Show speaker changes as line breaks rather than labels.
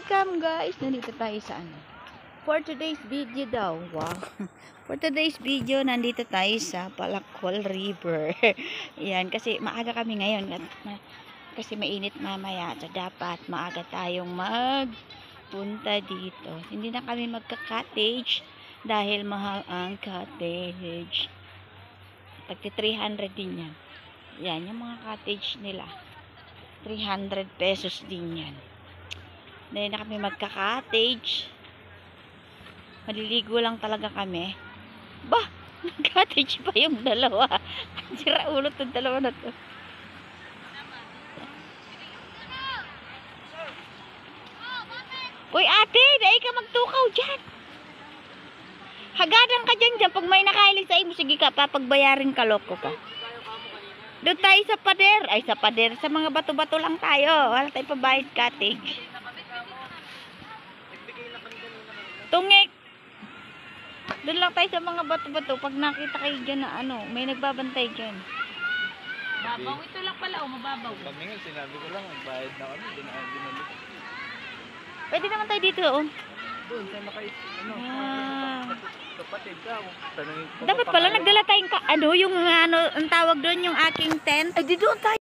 Welcome guys! Nandito tayo sa ano? For today's video daw. Wow! For today's video, nandito tayo sa Palakol River. Yan, kasi maaga kami ngayon. Kasi mainit mamaya. So, dapat maaga tayong magpunta dito. Hindi na kami magka-cottage dahil mahal ang cottage. Tagti 300 din yan. Yan, yung mga cottage nila. 300 pesos din yan. Dahil na kami magka-cottage. Maliligo lang talaga kami. Bah! Cottage pa yung dalawa. Sira ulo itong dalawa na to. Uy ate! Dahil ka magtukaw dyan. Hagadan ka dyan. Pag may nakahilig sa imo, sige ka, papagbayarin ka, loko ka. Doon tayo sa pader. Ay, sa pader. Sa mga bato-bato lang tayo. Wala tayo pabayad cottage. Tungik. Doon lang tayo sa mga bato-bato. Pag nakita kayo dyan na ano, may nagbabantay dyan.
Babaw ito lang pala, o mababaw.
Kami nga, sinabi ko lang, magbayad na kami. Binalik.
Pwede naman tayo dito, oh.
Doon, tayo kapatid ka.
Dapat pala nagdala tayong ano, yung ano, ang tawag doon, yung aking tent. Ay, di doon tayo.